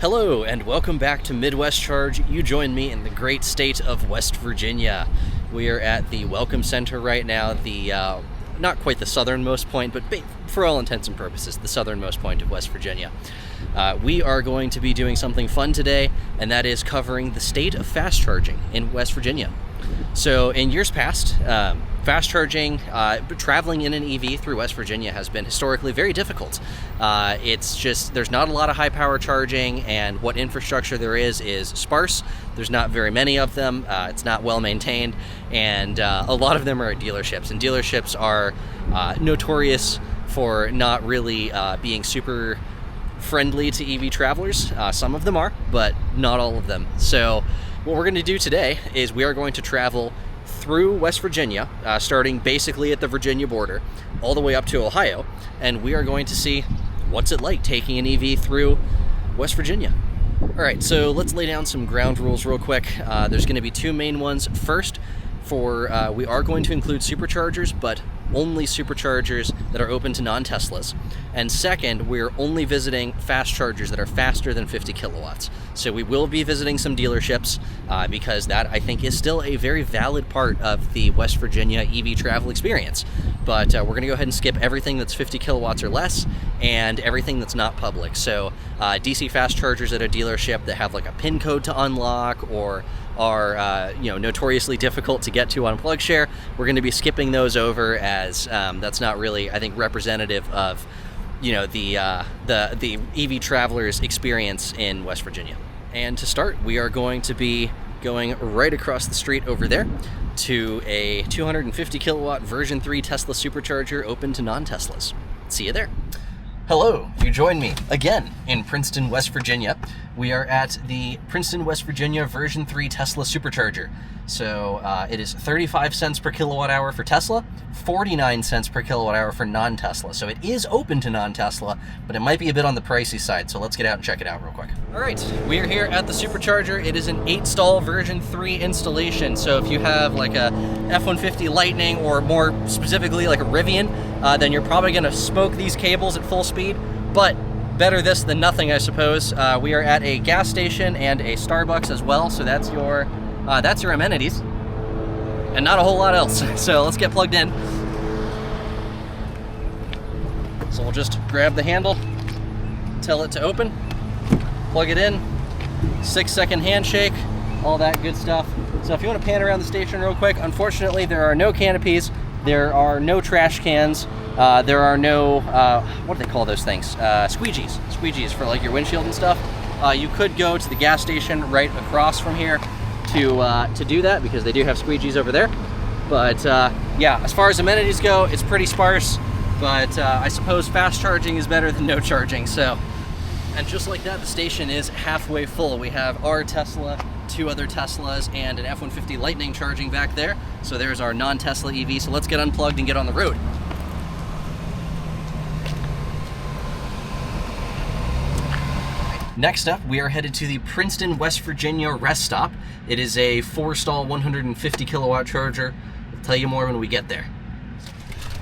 Hello and welcome back to Midwest Charge. You join me in the great state of West Virginia. We are at the Welcome Center right now, the not quite the southernmost point, but for all intents and purposes, the southernmost point of West Virginia. We are going to be doing something fun today, and that is covering the state of fast charging in West Virginia. So in years past, fast charging, traveling in an EV through West Virginia has been historically very difficult. It's just, there's not a lot of high power charging, and what infrastructure there is sparse. There's not very many of them. It's not well maintained, and a lot of them are at dealerships, and dealerships are notorious for not really being super friendly to EV travelers. Some of them are, but not all of them. So what we're going to do today is we are going to travel through West Virginia, starting basically at the Virginia border, all the way up to Ohio, and we are going to see what's it like taking an EV through West Virginia. All right, so let's lay down some ground rules real quick. There's going to be two main ones. First, we are going to include superchargers, but only superchargers that are open to non-Teslas. And second, we're only visiting fast chargers that are faster than 50 kilowatts. So we will be visiting some dealerships because that, I think, is still a very valid part of the West Virginia EV travel experience. But we're going to go ahead and skip everything that's 50 kilowatts or less and everything that's not public. So DC fast chargers at a dealership that have like a PIN code to unlock or are notoriously difficult to get to on PlugShare, we're going to be skipping those over as that's not really, I think, representative of the EV traveler's experience in West Virginia. And to start, we are going to be going right across the street over there to a 250 kilowatt version 3 Tesla Supercharger open to non-Teslas. See you there. Hello, you join me again in Princeton, West Virginia. We are at the Princeton, West Virginia version 3 Tesla Supercharger. So it is 35 cents per kilowatt hour for Tesla, 49 cents per kilowatt hour for non-Tesla. So it is open to non-Tesla, but it might be a bit on the pricey side. So let's get out and check it out real quick. All right, we are here at the Supercharger. It is an 8-stall version 3 installation. So if you have like a F-150 Lightning, or more specifically like a Rivian, then you're probably gonna smoke these cables at full speed, but better this than nothing, I suppose. We are at a gas station and a Starbucks as well, so that's your amenities, and not a whole lot else. So let's get plugged in. So we'll just grab the handle, tell it to open, plug it in, 6-second handshake, all that good stuff. So if you want to pan around the station real quick, unfortunately there are no canopies, there are no trash cans, there are no, what do they call those things? Squeegees for like your windshield and stuff. You could go to the gas station right across from here to do that, because they do have squeegees over there. But yeah, as far as amenities go, it's pretty sparse, but I suppose fast charging is better than no charging. So, and just like that, the station is halfway full. We have our Tesla, 2 other Teslas, and an F-150 Lightning charging back there. So there's our non-Tesla EV. So let's get unplugged and get on the road. Next up, we are headed to the Princeton, West Virginia rest stop. It is a 4-stall 150 kilowatt charger. I'll tell you more when we get there.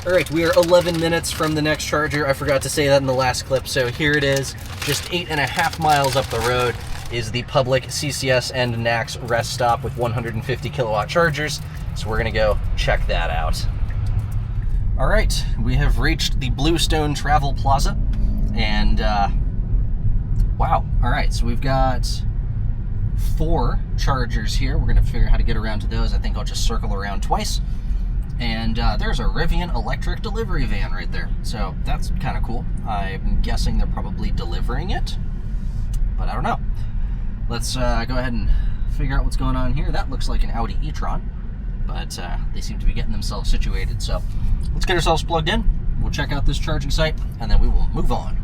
All right, we are 11 minutes from the next charger. I forgot to say that in the last clip, so here it is. Just 8.5 miles up the road is the public CCS and NACS rest stop with 150 kilowatt chargers. So we're gonna go check that out. All right, we have reached the Bluestone Travel Plaza, and wow, all right, so we've got 4 chargers here. We're gonna figure out how to get around to those. I think I'll just circle around twice. And there's a Rivian electric delivery van right there. So that's kind of cool. I'm guessing they're probably delivering it, but I don't know. Let's go ahead and figure out what's going on here. That looks like an Audi e-tron, but they seem to be getting themselves situated. So let's get ourselves plugged in. We'll check out this charging site, and then we will move on.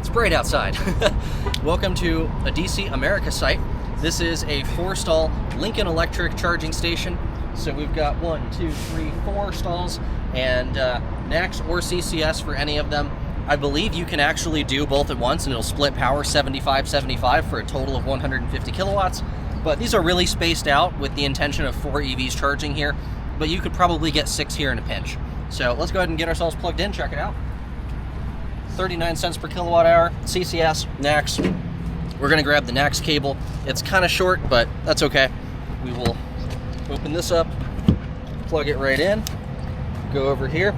It's bright outside. Welcome to a DC America site. This is a 4-stall Lincoln Electric charging station. So we've got 1, 2, 3, 4 stalls, and NACS or CCS for any of them. I believe you can actually do both at once, and it'll split power 75-75 for a total of 150 kilowatts. But these are really spaced out with the intention of 4 EVs charging here, but you could probably get 6 here in a pinch. So let's go ahead and get ourselves plugged in, check it out. 39 cents per kilowatt hour, CCS, NACS, We're gonna grab the NACS cable. It's kind of short, but that's okay. We will open this up, plug it right in, go over here.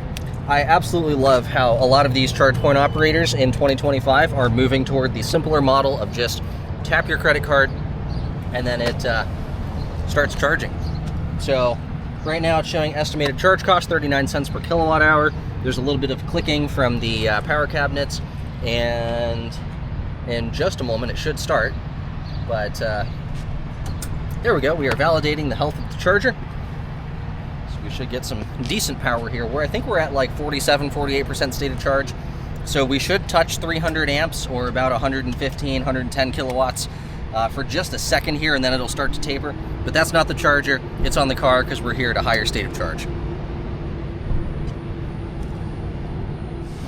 I absolutely love how a lot of these charge point operators in 2025 are moving toward the simpler model of just tap your credit card and then it starts charging. So right now it's showing estimated charge cost 39 cents per kilowatt hour. There's a little bit of clicking from the power cabinets, and in just a moment it should start. But there we go. We are validating the health of the charger. So we should get some decent power here. I think we're at like 47, 48% state of charge. So we should touch 300 amps or about 115, 110 kilowatts for just a second here, and then it'll start to taper. But that's not the charger. It's on the car because we're here at a higher state of charge.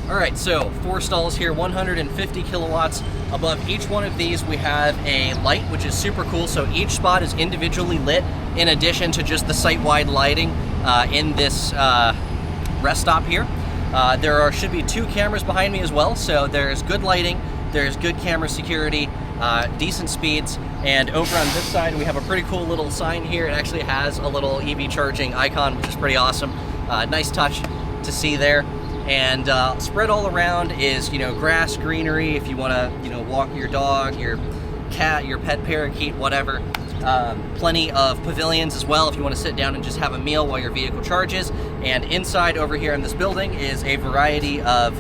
All right, so 4 stalls here, 150 kilowatts. Above each one of these, we have a light, which is super cool. So each spot is individually lit in addition to just the site-wide lighting in this rest stop here. There should be 2 cameras behind me as well. So there's good lighting, there's good camera security, decent speeds. And over on this side, we have a pretty cool little sign here. It actually has a little EV charging icon, which is pretty awesome. Nice touch to see there. And spread all around is, grass, greenery, if you want to, walk your dog, your cat, your pet parakeet, whatever. Plenty of pavilions as well if you want to sit down and just have a meal while your vehicle charges. And inside over here in this building is a variety of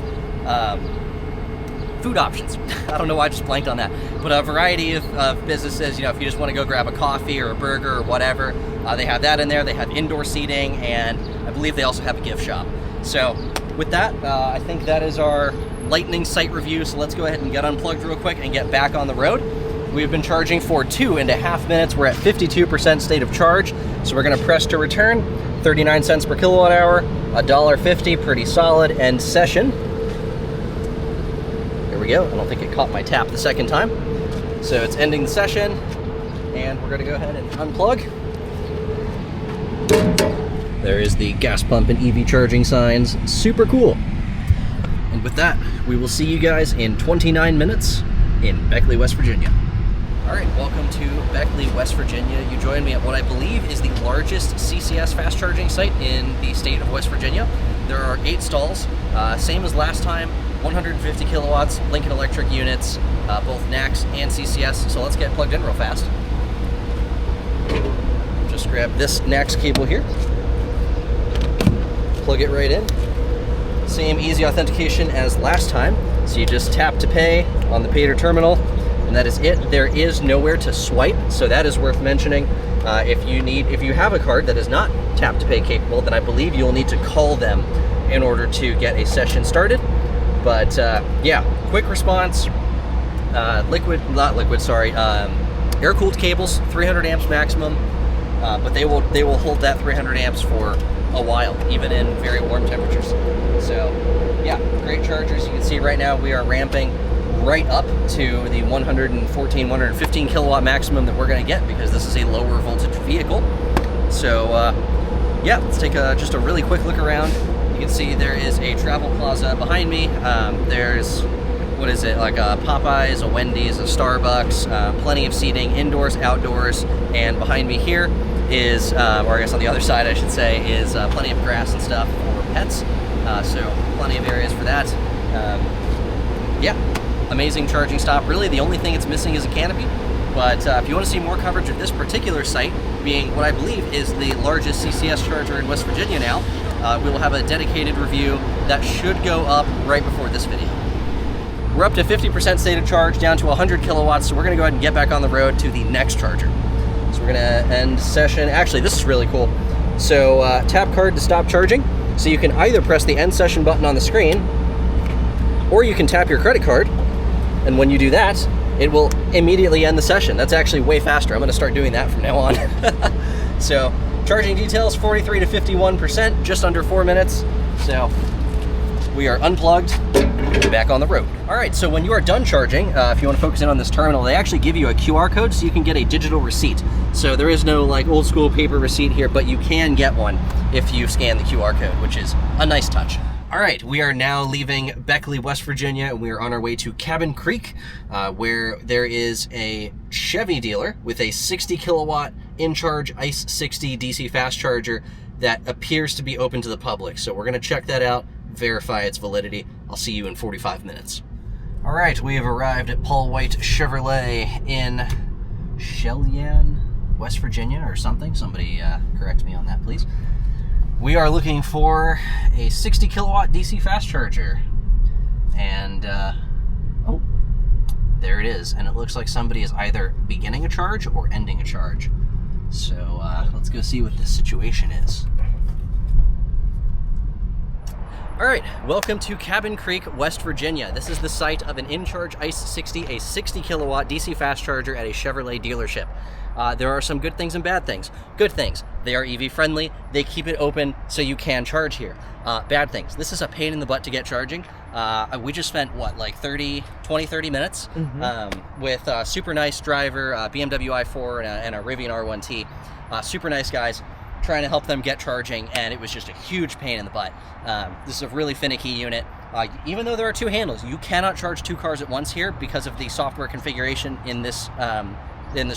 food options. I don't know why I just blanked on that. But a variety of businesses, if you just want to go grab a coffee or a burger or whatever, they have that in there. They have indoor seating, and I believe they also have a gift shop. So with that, I think that is our lightning site review. So let's go ahead and get unplugged real quick and get back on the road. We've been charging for 2.5 minutes. We're at 52% state of charge. So we're gonna press to return. 39 cents per kilowatt hour, $1.50, pretty solid end session. There we go. I don't think it caught my tap the second time. So it's ending the session, and we're gonna go ahead and unplug. There is the gas pump and EV charging signs. Super cool. And with that, we will see you guys in 29 minutes in Beckley, West Virginia. All right, welcome to Beckley, West Virginia. You join me at what I believe is the largest CCS fast charging site in the state of West Virginia. There are 8 stalls, same as last time, 150 kilowatts, Lincoln Electric units, both NACS and CCS. So let's get plugged in real fast. Just grab this NACS cable here. Plug it right in. Same easy authentication as last time. So you just tap to pay on the Payer terminal, and that is it. There is nowhere to swipe, so that is worth mentioning. If you have a card that is not tap to pay capable, then I believe you'll need to call them in order to get a session started. But yeah, quick response. Air-cooled cables, 300 amps maximum, but they will hold that 300 amps for a while, even in very warm temperatures. So yeah, great chargers. You can see right now we are ramping right up to the 114, 115 kilowatt maximum that we're going to get because this is a lower voltage vehicle. So yeah, let's take just a really quick look around. You can see there is a travel plaza behind me. There's, what is it, like a Popeyes, a Wendy's, a Starbucks, plenty of seating indoors, outdoors, and behind me here is, or I guess on the other side I should say, is plenty of grass and stuff for pets. So plenty of areas for that. Yeah, amazing charging stop. Really the only thing it's missing is a canopy. But if you want to see more coverage of this particular site, being what I believe is the largest CCS charger in West Virginia now, we will have a dedicated review that should go up right before this video. We're up to 50% state of charge, down to 100 kilowatts, so we're going to go ahead and get back on the road to the next charger. So we're going to end session. Actually, this is really cool. So tap card to stop charging. So you can either press the end session button on the screen, or you can tap your credit card, and when you do that, it will immediately end the session. That's actually way faster. I'm going to start doing that from now on. So charging details, 43 to 51%, just under 4 minutes. So we are unplugged, back on the road. All right, so when you are done charging, if you want to focus in on this terminal, they actually give you a QR code so you can get a digital receipt. So there is no like old school paper receipt here, but you can get one if you scan the QR code, which is a nice touch. All right, we are now leaving Beckley, West Virginia, and we are on our way to Cabin Creek, where there is a Chevy dealer with a 60 kilowatt in-charge ICE 60 DC fast charger that appears to be open to the public. So we're going to check that out, verify its validity. I'll see you in 45 minutes. All right, we have arrived at Paul White Chevrolet in Cheyenne, West Virginia or something. Somebody correct me on that, please. We are looking for a 60 kilowatt DC fast charger. And, oh, there it is. And it looks like somebody is either beginning a charge or ending a charge. So let's go see what this situation is. All right, welcome to Cabin Creek, West Virginia. This is the site of an in-charge ICE 60, a 60 kilowatt DC fast charger at a Chevrolet dealership. There are some good things and bad things. Good things, they are EV friendly. They keep it open so you can charge here. Bad things, this is a pain in the butt to get charging. We just spent, what, like 30 minutes with a super nice driver, BMW i4 and a Rivian R1T. Super nice guys, trying to help them get charging, and it was just a huge pain in the butt. This is a really finicky unit. Even though there are two handles, you cannot charge two cars at once here because of the software configuration in this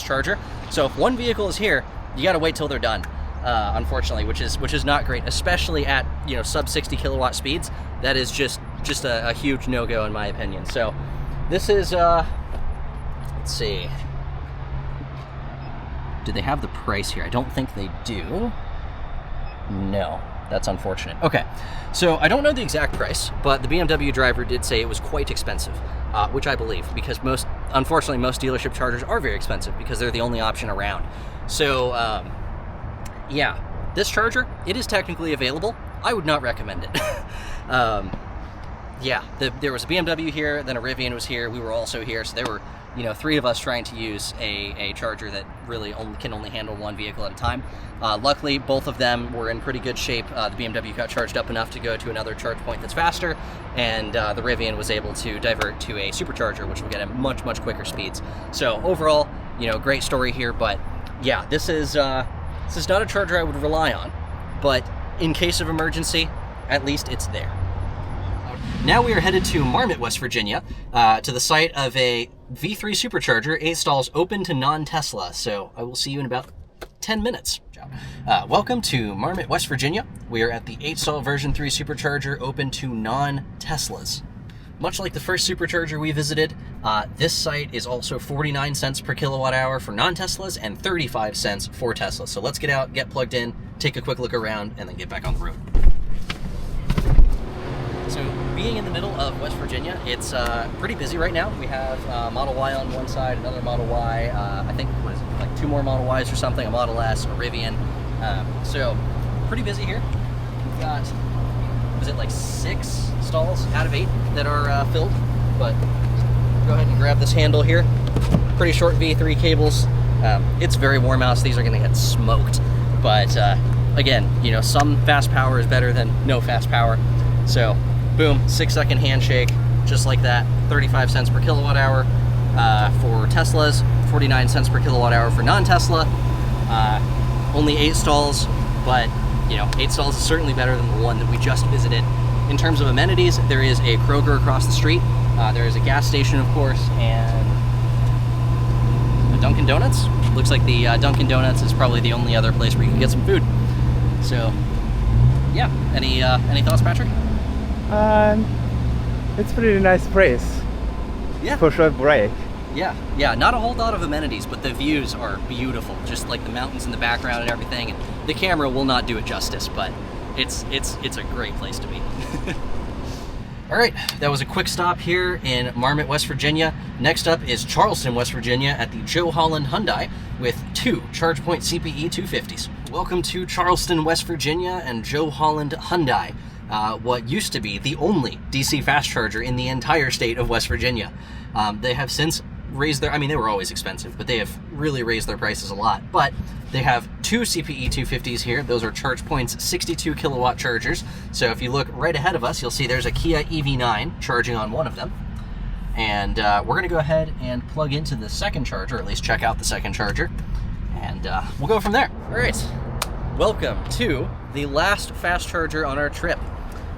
charger. So if one vehicle is here, you got to wait till they're done. Unfortunately, which is not great, especially at sub 60 kilowatt speeds. That is just a huge no-go in my opinion. So this is let's see. Do they have the price here? I don't think they do. No, that's unfortunate. Okay, so I don't know the exact price, but the BMW driver did say it was quite expensive, which I believe, because unfortunately, most dealership chargers are very expensive because they're the only option around. So, yeah, this charger, it is technically available. I would not recommend it. Yeah, there was a BMW here, then a Rivian was here. We were also here, so there were three of us trying to use a charger that really can only handle one vehicle at a time. Luckily, both of them were in pretty good shape. The BMW got charged up enough to go to another charge point that's faster, and the Rivian was able to divert to a supercharger, which will get at much quicker speeds. So overall, great story here. But yeah, this is not a charger I would rely on, but in case of emergency, at least it's there. Now we are headed to Marmet, West Virginia, to the site of a V3 Supercharger, 8 stalls, open to non-Tesla. So I will see you in about 10 minutes. Welcome to Marmet, West Virginia. We are at the 8-stall version 3 Supercharger, open to non-Teslas. Much like the first Supercharger we visited, this site is also 49 cents per kilowatt hour for non-Teslas and 35 cents for Teslas. So let's get out, get plugged in, take a quick look around, and then get back on the road. So being in the middle of West Virginia, it's pretty busy right now. We have Model Y on one side, another Model Y, I think, what is it, like 2 more Model Ys or something, a Model S, a Rivian. So pretty busy here. We've got, was it like 6 stalls out of 8 that are filled? But go ahead and grab this handle here. Pretty short V3 cables. It's very warm out, so these are gonna get smoked. But again, some fast power is better than no fast power. So boom, 6-second handshake, just like that. 35 cents per kilowatt hour for Teslas, 49 cents per kilowatt hour for non-Tesla. Only 8 stalls, but 8 stalls is certainly better than the one that we just visited. In terms of amenities, there is a Kroger across the street. There is a gas station, of course, and a Dunkin' Donuts. Looks like the Dunkin' Donuts is probably the only other place where you can get some food. So, yeah. Any thoughts, Patrick? It's a pretty nice place. Yeah. For short break. Yeah, not a whole lot of amenities, but the views are beautiful, just like the mountains in the background and everything. And the camera will not do it justice, but it's a great place to be. All right, that was a quick stop here in Marmet, West Virginia. Next up is Charleston, West Virginia at the Joe Holland Hyundai with 2 ChargePoint CPE 250s. Welcome to Charleston, West Virginia and Joe Holland Hyundai. What used to be the only DC fast charger in the entire state of West Virginia. They have since raised their, they were always expensive, but they have really raised their prices a lot. But they have 2 CPE 250s here. Those are ChargePoint's 62 kilowatt chargers. So if you look right ahead of us, you'll see there's a Kia EV9 charging on one of them. And we're gonna go ahead and plug into the second charger, or at least check out the second charger, and we'll go from there. All right, welcome to the last fast charger on our trip.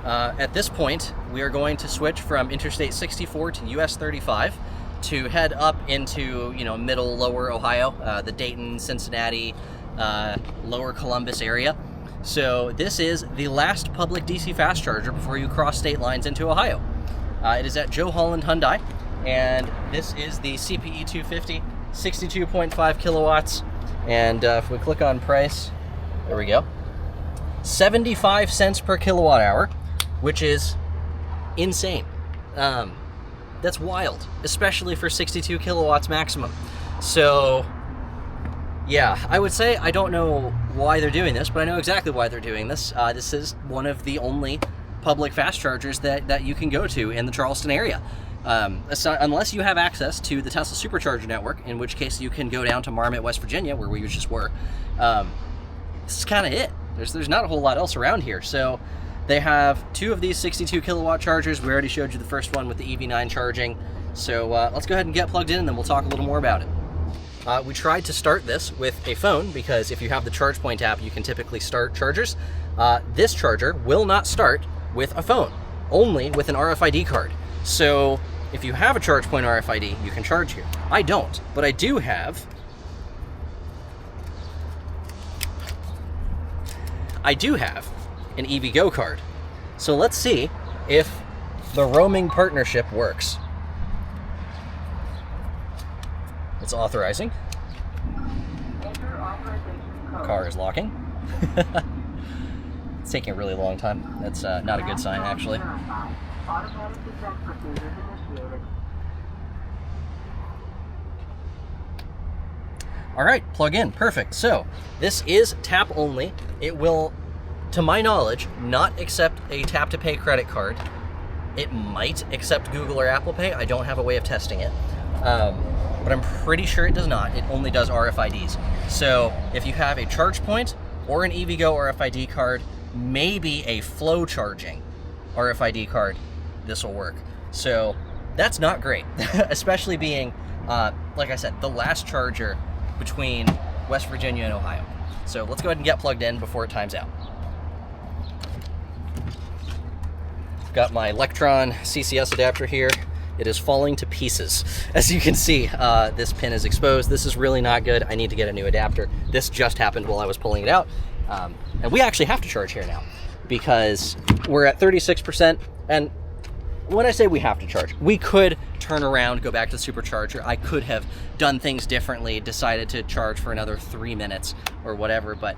at this point, we are going to switch from Interstate 64 to US 35 to head up into, middle, lower Ohio, the Dayton, Cincinnati, lower Columbus area. So this is the last public DC fast charger before you cross state lines into Ohio. It is at Joe Holland Hyundai, and this is the CPE 250, 62.5 kilowatts. And if we click on price, there we go. 75 cents per kilowatt hour, which is insane. That's wild, especially for 62 kilowatts maximum. So yeah, I would say I don't know why they're doing this, but I know exactly why they're doing this. This is one of the only public fast chargers that you can go to in the Charleston area. Unless you have access to the Tesla Supercharger network, in which case you can go down to Marmet, West Virginia, where we just were. This is kind of it. There's not a whole lot else around here. So they have two of these 62 kilowatt chargers. We already showed you the first one with the EV9 charging. So let's go ahead and get plugged in, and then we'll talk a little more about it. We tried to start this with a phone, because if you have the ChargePoint app, you can typically start chargers. This charger will not start with a phone, only with an RFID card. So if you have a ChargePoint RFID, you can charge here. I don't, but I do have an EVgo card. So let's see if the roaming partnership works. It's authorizing. Car is locking. It's taking a really long time. That's not a good sign, actually. All right, plug in, perfect. So this is tap only. It will, to my knowledge, not accept a tap to pay credit card. It might accept Google or Apple Pay. I don't have a way of testing it. But I'm pretty sure it does not. It only does RFIDs. So if you have a ChargePoint or an EVgo RFID card, maybe a flow charging RFID card, this will work. So that's not great, especially being, like I said, the last charger between West Virginia and Ohio. So let's go ahead and get plugged in before it times out. I've got my Electron CCS adapter here. It is falling to pieces. As you can see, this pin is exposed. This is really not good. I need to get a new adapter. This just happened while I was pulling it out. And we actually have to charge here now, because we're at 36%. And when I say we have to charge, we could turn around, go back to the supercharger. I could have done things differently, decided to charge for another 3 minutes or whatever, but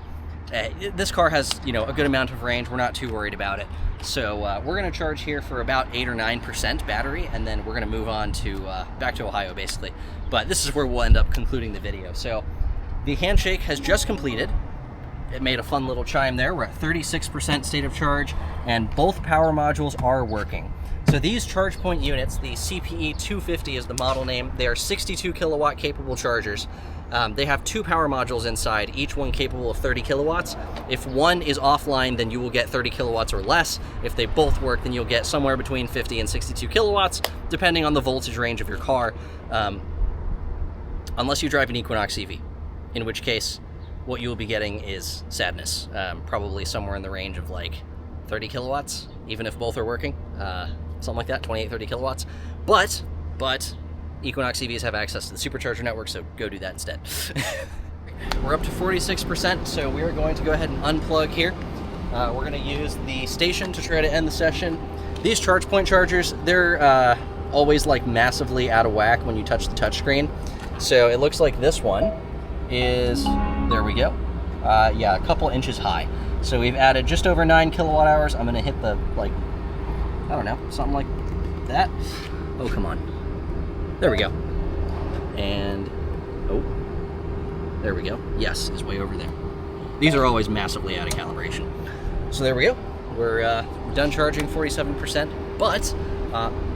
this car has, a good amount of range. We're not too worried about it. So we're going to charge here for about 8 or 9% battery, and then we're going to move on to back to Ohio, basically. But this is where we'll end up concluding the video. So the handshake has just completed. It made a fun little chime there. We're at 36% state of charge, and both power modules are working. So these ChargePoint units, the CPE 250 is the model name. They are 62 kilowatt capable chargers. They have two power modules inside, each one capable of 30 kilowatts. If one is offline, then you will get 30 kilowatts or less. If they both work, then you'll get somewhere between 50 and 62 kilowatts, depending on the voltage range of your car, unless you drive an Equinox EV, in which case what you will be getting is sadness, probably somewhere in the range of like 30 kilowatts, even if both are working, something like that, 28, 30 kilowatts. But Equinox EVs have access to the Supercharger network, so go do that instead. We're up to 46%, so we are going to go ahead and unplug here. We're going to use the station to try to end the session. These ChargePoint chargers, they're always like massively out of whack when you touch the touchscreen. So it looks like this one is, there we go, yeah, a couple inches high. So we've added just over 9 kilowatt hours. I'm going to hit the, like, I don't know, something like that. Oh, come on. There we go. And, oh, there we go. Yes, is way over there. These are always massively out of calibration. So there we go. We're done charging 47%, but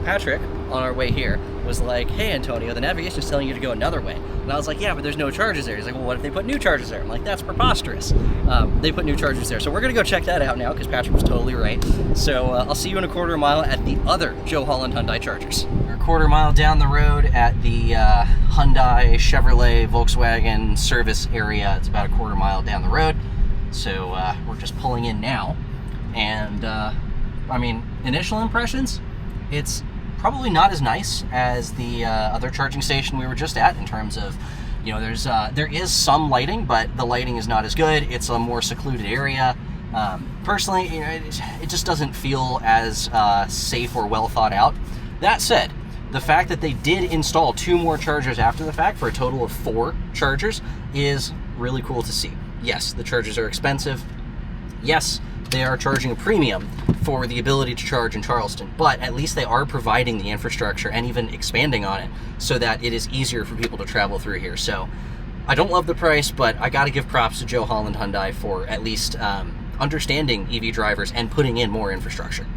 Patrick, on our way here, was like, hey, Antonio, the navigation is telling you to go another way. And I was like, yeah, but there's no charges there. He's like, well, what if they put new charges there? I'm like, that's preposterous. They put new charges there. So we're going to go check that out now, because Patrick was totally right. So I'll see you in a quarter mile at the other Joe Holland Hyundai chargers. We're a quarter mile down the road at the Hyundai, Chevrolet, Volkswagen service area. It's about a quarter mile down the road. So we're just pulling in now. And I mean, initial impressions, it's probably not as nice as the other charging station we were just at in terms of, you know, there is some lighting, but the lighting is not as good. It's a more secluded area. Personally, you know, it just doesn't feel as safe or well thought out. That said, the fact that they did install 2 more chargers after the fact for a total of 4 chargers is really cool to see. Yes, the chargers are expensive. Yes, they are charging a premium for the ability to charge in Charleston, but at least they are providing the infrastructure and even expanding on it so that it is easier for people to travel through here. So I don't love the price, but I got to give props to Joe Holland Hyundai for at least understanding EV drivers and putting in more infrastructure.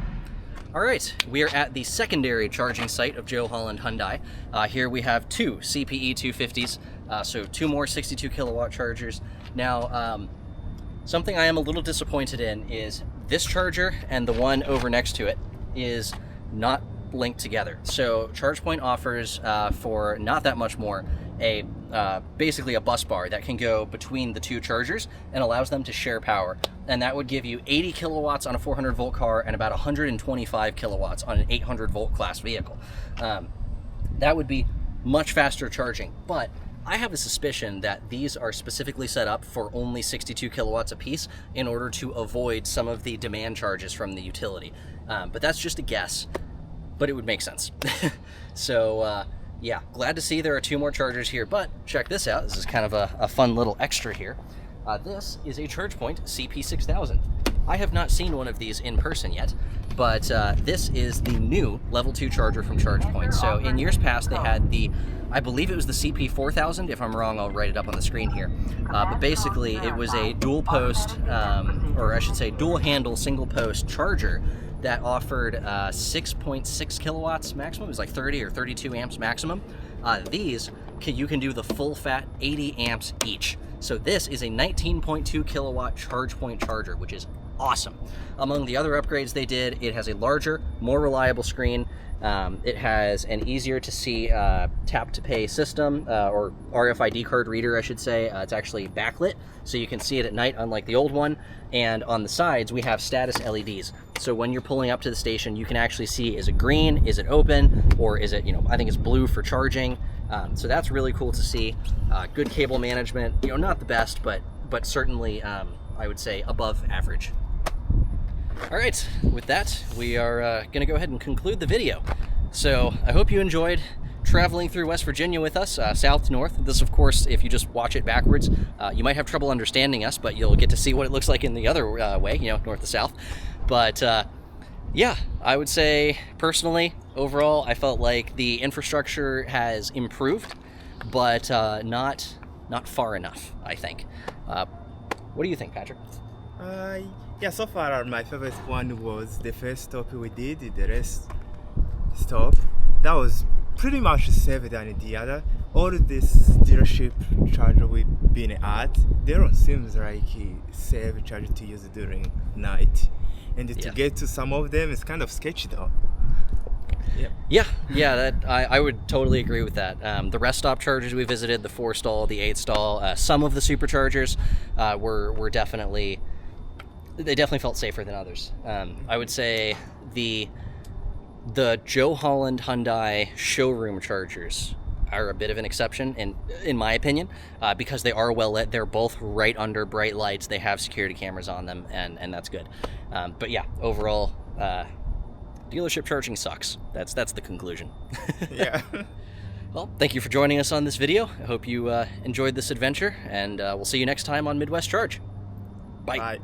All right, we are at the secondary charging site of Joe Holland Hyundai. Here we have 2 CPE 250s, so 2 more 62 kilowatt chargers. Now, something I am a little disappointed in is this charger and the one over next to it is not linked together. So ChargePoint offers, for not that much more, basically a bus bar that can go between the 2 chargers and allows them to share power. And that would give you 80 kilowatts on a 400 volt car and about 125 kilowatts on an 800 volt class vehicle. That would be much faster charging, but I have a suspicion that these are specifically set up for only 62 kilowatts apiece in order to avoid some of the demand charges from the utility. But that's just a guess, but it would make sense. So yeah, glad to see there are 2 more chargers here, but check this out. This is kind of a fun little extra here. This is a ChargePoint CP6000. I have not seen one of these in person yet, but this is the new level 2 charger from ChargePoint. So in years past, they had I believe it was the CP4000. If I'm wrong, I'll write it up on the screen here. But basically, it was a dual post, or I should say dual handle, single post charger that offered 6.6 kilowatts maximum. It was like 30 or 32 amps maximum. These, you can do the full fat 80 amps each. So this is a 19.2 kilowatt ChargePoint charger, which is awesome. Among the other upgrades they did, it has a larger, more reliable screen. It has an easier to see tap to pay system, or RFID card reader, I should say. It's actually backlit, so you can see it at night, unlike the old one. And on the sides, we have status LEDs. So when you're pulling up to the station, you can actually see, is it green, is it open, or is it, I think it's blue for charging. So that's really cool to see. Good cable management, not the best, but certainly, I would say, above average. All right, with that, we are going to go ahead and conclude the video. So I hope you enjoyed traveling through West Virginia with us, south to north. This, of course, if you just watch it backwards, you might have trouble understanding us, but you'll get to see what it looks like in the other way, north to south. But yeah, I would say, personally, overall, I felt like the infrastructure has improved, but not far enough, I think. What do you think, Patrick? Yeah, so far my favorite one was the first stop we did, the rest stop. That was pretty much safer than the other. All this dealership charger we've been at, they don't seem like safe charger to use during night. And to get to some of them, it's kind of sketchy though. Yeah, that I would totally agree with that. The rest stop chargers we visited, the 4-stall, the 8-stall, some of the superchargers were definitely, they definitely felt safer than others. I would say the Joe Holland Hyundai showroom chargers are a bit of an exception, in my opinion, because they are well lit. They're both right under bright lights. They have security cameras on them, and that's good. But yeah, overall, dealership charging sucks. That's the conclusion. Yeah. Well, thank you for joining us on this video. I hope you enjoyed this adventure, and we'll see you next time on Midwest Charge. Bye. Bye.